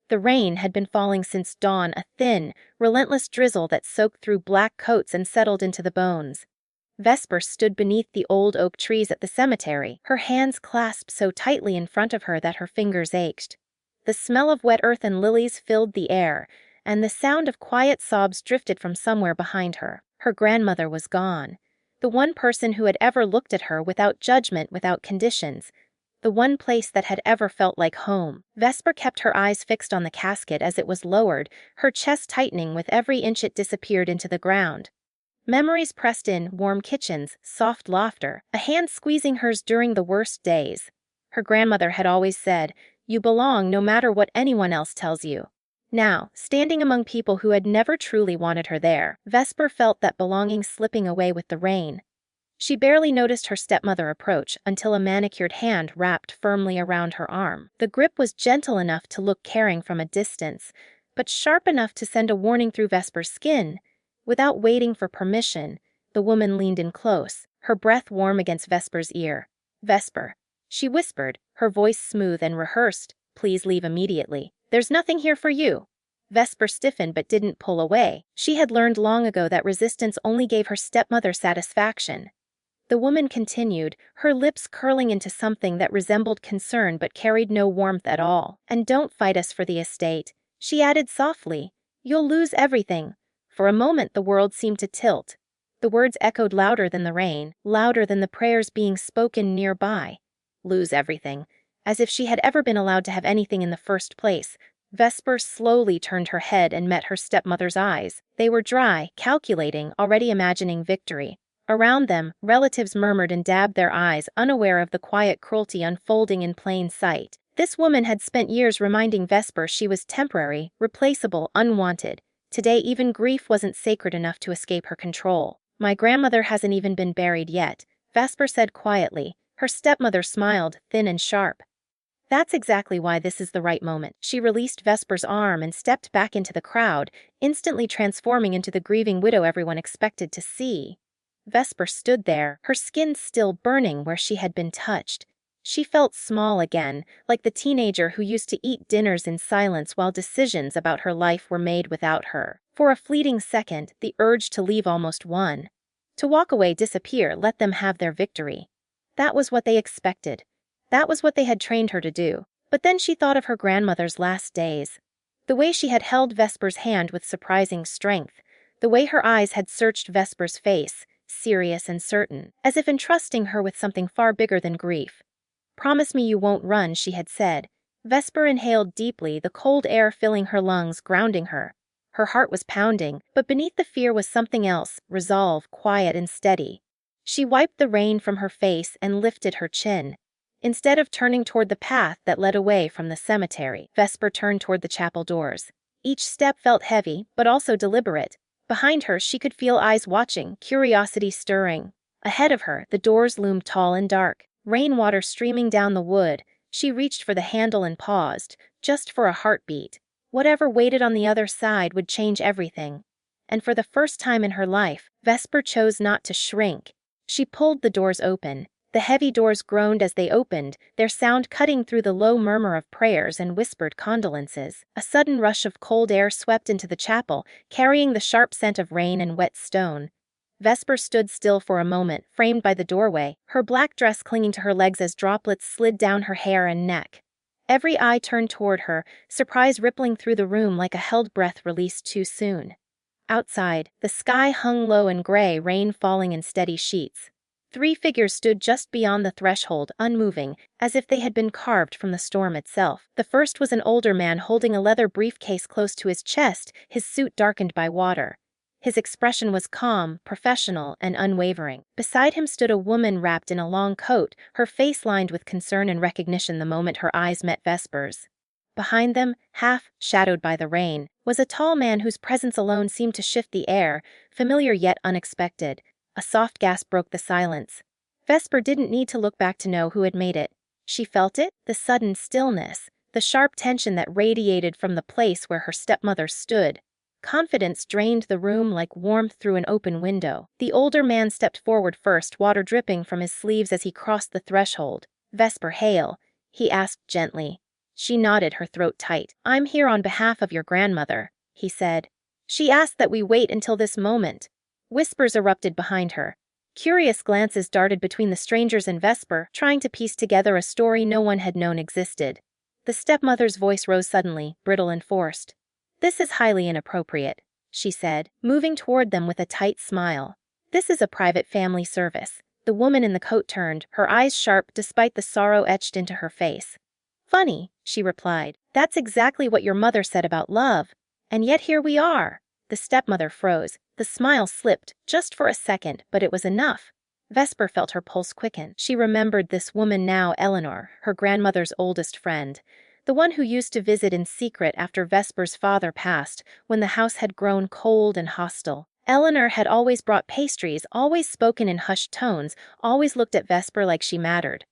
The rain had been falling since dawn, a thin, relentless drizzle that soaked through black coats and settled into the bones. Vesper stood beneath the old oak trees at the cemetery, her hands clasped so tightly in front of her that her fingers ached. The smell of wet earth and lilies filled the air, and the sound of quiet sobs drifted from somewhere behind her. Her grandmother was gone. The one person who had ever looked at her without judgment, without conditions. The one place that had ever felt like home. Vesper kept her eyes fixed on the casket as it was lowered, her chest tightening with every inch it disappeared into the ground. Memories pressed in, warm kitchens, soft laughter, a hand squeezing hers during the worst days. Her grandmother had always said, "You belong no matter what anyone else tells you." Now, standing among people who had never truly wanted her there, Vesper felt that belonging slipping away with the rain. She barely noticed her stepmother approach until a manicured hand wrapped firmly around her arm. The grip was gentle enough to look caring from a distance, but sharp enough to send a warning through Vesper's skin. Without waiting for permission, the woman leaned in close, her breath warm against Vesper's ear. "Vesper," she whispered, her voice smooth and rehearsed, "please leave immediately. There's nothing here for you." Vesper stiffened but didn't pull away. She had learned long ago that resistance only gave her stepmother satisfaction. The woman continued, her lips curling into something that resembled concern but carried no warmth at all. "And don't fight us for the estate," she added softly. "You'll lose everything." For a moment the world seemed to tilt. The words echoed louder than the rain, louder than the prayers being spoken nearby. Lose everything. As if she had ever been allowed to have anything in the first place. Vesper slowly turned her head and met her stepmother's eyes. They were dry, calculating, already imagining victory. Around them, relatives murmured and dabbed their eyes, unaware of the quiet cruelty unfolding in plain sight. This woman had spent years reminding Vesper she was temporary, replaceable, unwanted. Today even grief wasn't sacred enough to escape her control. "My grandmother hasn't even been buried yet," Vesper said quietly. Her stepmother smiled, thin and sharp. "That's exactly why this is the right moment." She released Vesper's arm and stepped back into the crowd, instantly transforming into the grieving widow everyone expected to see. Vesper stood there, her skin still burning where she had been touched. She felt small again, like the teenager who used to eat dinners in silence while decisions about her life were made without her. For a fleeting second, the urge to leave almost won. To walk away, disappear, let them have their victory. That was what they expected. That was what they had trained her to do. But then she thought of her grandmother's last days. The way she had held Vesper's hand with surprising strength. The way her eyes had searched Vesper's face, serious and certain, as if entrusting her with something far bigger than grief. "Promise me you won't run," she had said. Vesper inhaled deeply, the cold air filling her lungs, grounding her. Her heart was pounding, but beneath the fear was something else, resolve, quiet and steady. She wiped the rain from her face and lifted her chin. Instead of turning toward the path that led away from the cemetery, Vesper turned toward the chapel doors. Each step felt heavy, but also deliberate. Behind her, she could feel eyes watching, curiosity stirring. Ahead of her, the doors loomed tall and dark. Rainwater streaming down the wood. She reached for the handle and paused, just for a heartbeat. Whatever waited on the other side would change everything. And for the first time in her life, Vesper chose not to shrink. She pulled the doors open. The heavy doors groaned as they opened, their sound cutting through the low murmur of prayers and whispered condolences. A sudden rush of cold air swept into the chapel, carrying the sharp scent of rain and wet stone. Vesper stood still for a moment, framed by the doorway, her black dress clinging to her legs as droplets slid down her hair and neck. Every eye turned toward her, surprise rippling through the room like a held breath released too soon. Outside, the sky hung low and gray, rain falling in steady sheets. 3 figures stood just beyond the threshold, unmoving, as if they had been carved from the storm itself. The first was an older man holding a leather briefcase close to his chest, his suit darkened by water. His expression was calm, professional, and unwavering. Beside him stood a woman wrapped in a long coat, her face lined with concern and recognition the moment her eyes met Vesper's. Behind them, half shadowed by the rain, was a tall man whose presence alone seemed to shift the air, familiar yet unexpected. A soft gasp broke the silence. Vesper didn't need to look back to know who had made it. She felt it, the sudden stillness, the sharp tension that radiated from the place where her stepmother stood. Confidence drained the room like warmth through an open window. The older man stepped forward first, water dripping from his sleeves as he crossed the threshold. "Vesper Hale," he asked gently. She nodded, her throat tight. "I'm here on behalf of your grandmother," he said. "She asked that we wait until this moment." Whispers erupted behind her. Curious glances darted between the strangers and Vesper, trying to piece together a story no one had known existed. The stepmother's voice rose suddenly, brittle and forced. "This is highly inappropriate," she said, moving toward them with a tight smile. "This is a private family service." The woman in the coat turned, her eyes sharp despite the sorrow etched into her face. "Funny," she replied. "That's exactly what your mother said about love. And yet here we are." The stepmother froze. The smile slipped, just for a second, but it was enough. Vesper felt her pulse quicken. She remembered this woman now, Eleanor, her grandmother's oldest friend. The one who used to visit in secret after Vesper's father passed, when the house had grown cold and hostile. Eleanor had always brought pastries, always spoken in hushed tones, always looked at Vesper like she mattered.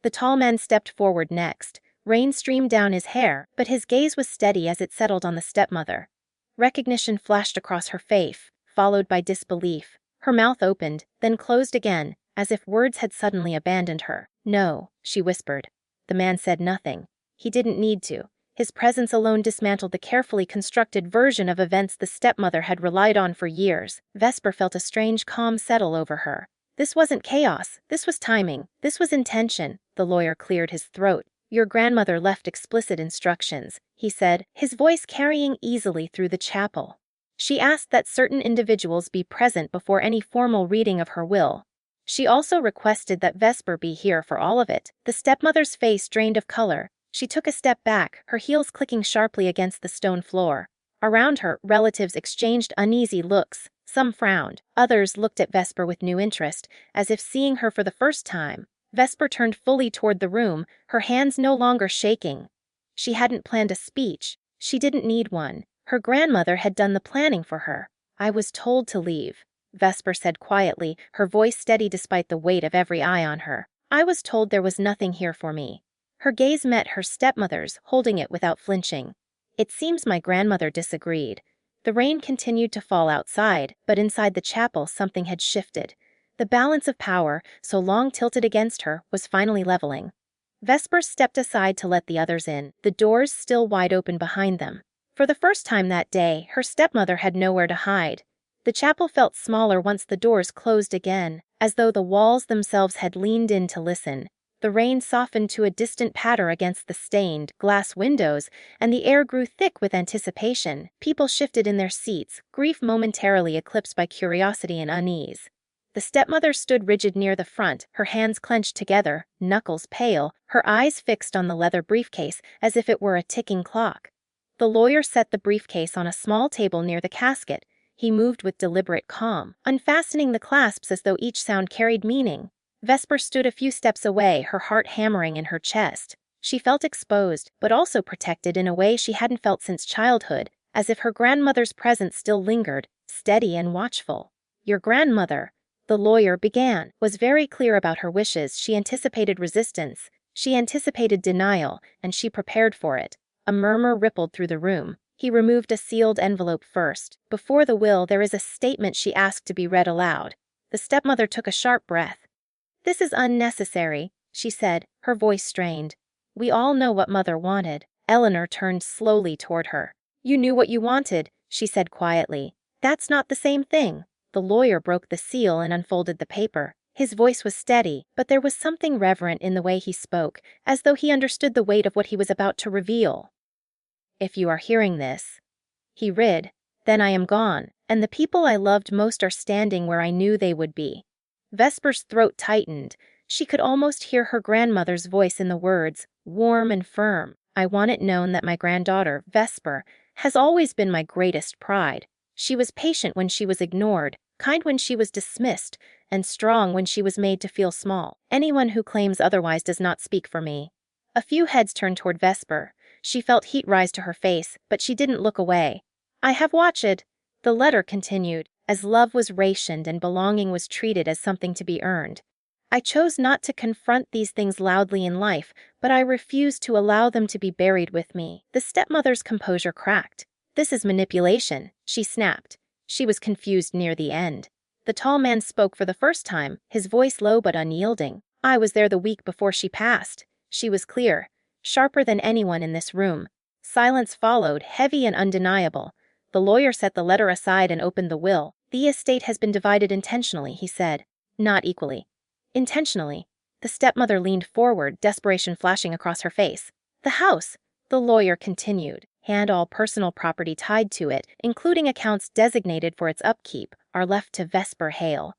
The tall man stepped forward next. Rain streamed down his hair, but his gaze was steady as it settled on the stepmother. Recognition flashed across her face, followed by disbelief. Her mouth opened, then closed again, as if words had suddenly abandoned her. "No," she whispered. The man said nothing. He didn't need to. His presence alone dismantled the carefully constructed version of events the stepmother had relied on for years. Vesper felt a strange calm settle over her. This wasn't chaos. This was timing. This was intention. The lawyer cleared his throat. "Your grandmother left explicit instructions," he said, his voice carrying easily through the chapel. "She asked that certain individuals be present before any formal reading of her will. She also requested that Vesper be here for all of it." The stepmother's face drained of color. She took a step back, her heels clicking sharply against the stone floor. Around her, relatives exchanged uneasy looks. Some frowned. Others looked at Vesper with new interest, as if seeing her for the first time. Vesper turned fully toward the room, her hands no longer shaking. She hadn't planned a speech. She didn't need one. Her grandmother had done the planning for her. "I was told to leave," Vesper said quietly, her voice steady despite the weight of every eye on her. "I was told there was nothing here for me." Her gaze met her stepmother's, holding it without flinching. "It seems my grandmother disagreed." The rain continued to fall outside, but inside the chapel something had shifted. The balance of power, so long tilted against her, was finally leveling. Vesper stepped aside to let the others in, the doors still wide open behind them. For the first time that day, her stepmother had nowhere to hide. The chapel felt smaller once the doors closed again, as though the walls themselves had leaned in to listen. The rain softened to a distant patter against the stained, glass windows, and the air grew thick with anticipation. People shifted in their seats, grief momentarily eclipsed by curiosity and unease. The stepmother stood rigid near the front, her hands clenched together, knuckles pale, her eyes fixed on the leather briefcase as if it were a ticking clock. The lawyer set the briefcase on a small table near the casket. He moved with deliberate calm, unfastening the clasps as though each sound carried meaning. Vesper stood a few steps away, her heart hammering in her chest. She felt exposed, but also protected in a way she hadn't felt since childhood, as if her grandmother's presence still lingered, steady and watchful. "Your grandmother," the lawyer began, "was very clear about her wishes. She anticipated resistance, she anticipated denial, and she prepared for it." A murmur rippled through the room. He removed a sealed envelope first. "Before the will, there is a statement she asked to be read aloud." The stepmother took a sharp breath. "This is unnecessary," she said, her voice strained. "We all know what Mother wanted." Eleanor turned slowly toward her. "You knew what you wanted," she said quietly. "That's not the same thing." The lawyer broke the seal and unfolded the paper. His voice was steady, but there was something reverent in the way he spoke, as though he understood the weight of what he was about to reveal. "If you are hearing this," he read, "then I am gone, and the people I loved most are standing where I knew they would be." Vesper's throat tightened. She could almost hear her grandmother's voice in the words, warm and firm. "I want it known that my granddaughter, Vesper, has always been my greatest pride. She was patient when she was ignored, kind when she was dismissed, and strong when she was made to feel small. Anyone who claims otherwise does not speak for me." A few heads turned toward Vesper. She felt heat rise to her face, but she didn't look away. "I have watched," the letter continued, "as love was rationed and belonging was treated as something to be earned. I chose not to confront these things loudly in life, but I refused to allow them to be buried with me." The stepmother's composure cracked. "This is manipulation," she snapped. She was confused near the end. The tall man spoke for the first time, his voice low but unyielding. "I was there the week before she passed." She was clear. sharper than anyone in this room. Silence followed, heavy and undeniable. The lawyer set the letter aside and opened the will. "The estate has been divided intentionally," he said. "Not equally." "Intentionally?" The stepmother leaned forward, desperation flashing across her face. "The house," the lawyer continued, "and all personal property tied to it, including accounts designated for its upkeep, are left to Vesper Hale."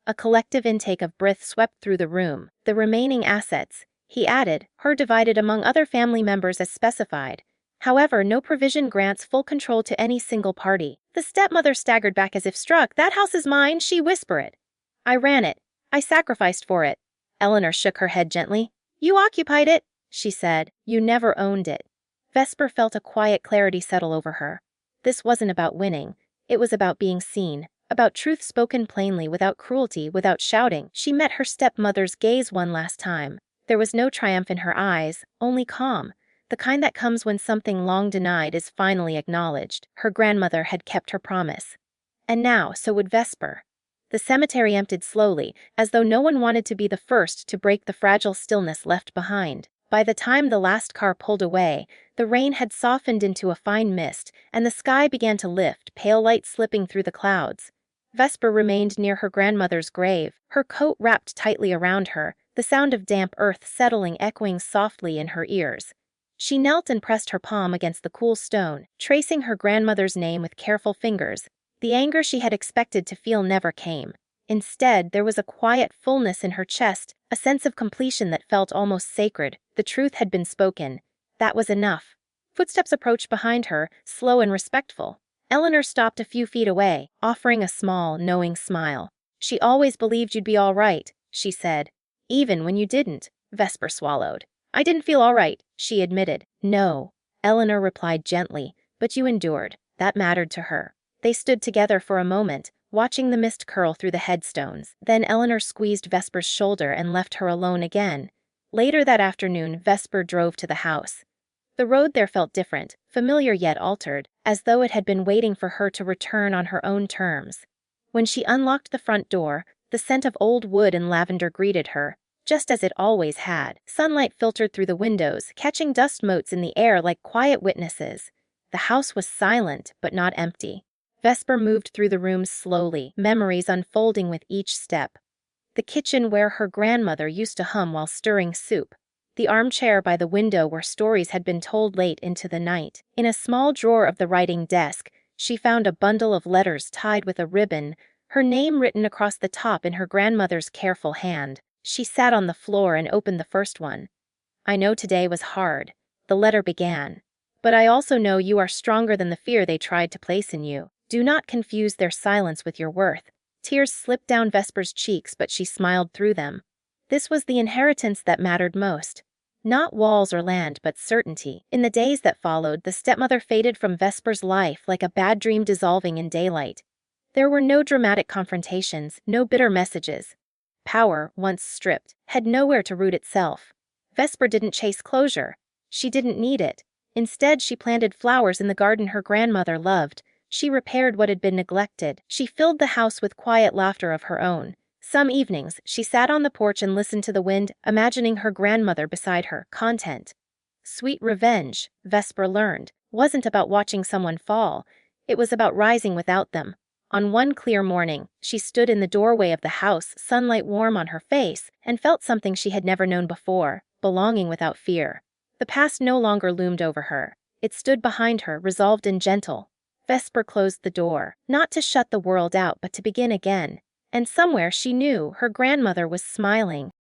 A collective intake of breath swept through the room. "The remaining assets," he added, "are divided among other family members as specified. However, no provision grants full control to any single party." The stepmother staggered back as if struck. "That house is mine," she whispered. "I ran it. I sacrificed for it." Eleanor shook her head gently. "You occupied it," she said. "You never owned it." Vesper felt a quiet clarity settle over her. This wasn't about winning. It was about being seen, about truth spoken plainly, without cruelty, without shouting. She met her stepmother's gaze one last time. There was no triumph in her eyes, only calm. The kind that comes when something long denied is finally acknowledged. Her grandmother had kept her promise. And now, so would Vesper. The cemetery emptied slowly, as though no one wanted to be the first to break the fragile stillness left behind. By the time the last car pulled away, the rain had softened into a fine mist, and the sky began to lift, pale light slipping through the clouds. Vesper remained near her grandmother's grave, her coat wrapped tightly around her, the sound of damp earth settling echoing softly in her ears. She knelt and pressed her palm against the cool stone, tracing her grandmother's name with careful fingers. The anger she had expected to feel never came. Instead, there was a quiet fullness in her chest, a sense of completion that felt almost sacred. The truth had been spoken. That was enough. Footsteps approached behind her, slow and respectful. Eleanor stopped a few feet away, offering a small, knowing smile. "She always believed you'd be all right," she said. "Even when you didn't," Vesper swallowed. "I didn't feel all right," she admitted. "No," Eleanor replied gently, "but you endured." That mattered to her. They stood together for a moment, watching the mist curl through the headstones. Then Eleanor squeezed Vesper's shoulder and left her alone again. Later that afternoon, Vesper drove to the house. The road there felt different, familiar yet altered, as though it had been waiting for her to return on her own terms. When she unlocked the front door, the scent of old wood and lavender greeted her, just as it always had. Sunlight filtered through the windows, catching dust motes in the air like quiet witnesses. The house was silent, but not empty. Vesper moved through the rooms slowly, memories unfolding with each step. The kitchen where her grandmother used to hum while stirring soup. The armchair by the window where stories had been told late into the night. In a small drawer of the writing desk, she found a bundle of letters tied with a ribbon, her name written across the top in her grandmother's careful hand. She sat on the floor and opened the first one. "I know today was hard," the letter began. "But I also know you are stronger than the fear they tried to place in you. Do not confuse their silence with your worth." Tears slipped down Vesper's cheeks, but she smiled through them. This was the inheritance that mattered most. Not walls or land, but certainty. In the days that followed, the stepmother faded from Vesper's life like a bad dream dissolving in daylight. There were no dramatic confrontations, no bitter messages. Power, once stripped, had nowhere to root itself. Vesper didn't chase closure. She didn't need it. Instead, she planted flowers in the garden her grandmother loved. She repaired what had been neglected. She filled the house with quiet laughter of her own. Some evenings, she sat on the porch and listened to the wind, imagining her grandmother beside her, content. Sweet revenge, Vesper learned, wasn't about watching someone fall. It was about rising without them. On one clear morning, she stood in the doorway of the house, sunlight warm on her face, and felt something she had never known before, belonging without fear. The past no longer loomed over her. It stood behind her, resolved and gentle. Vesper closed the door, not to shut the world out but to begin again. And somewhere she knew her grandmother was smiling.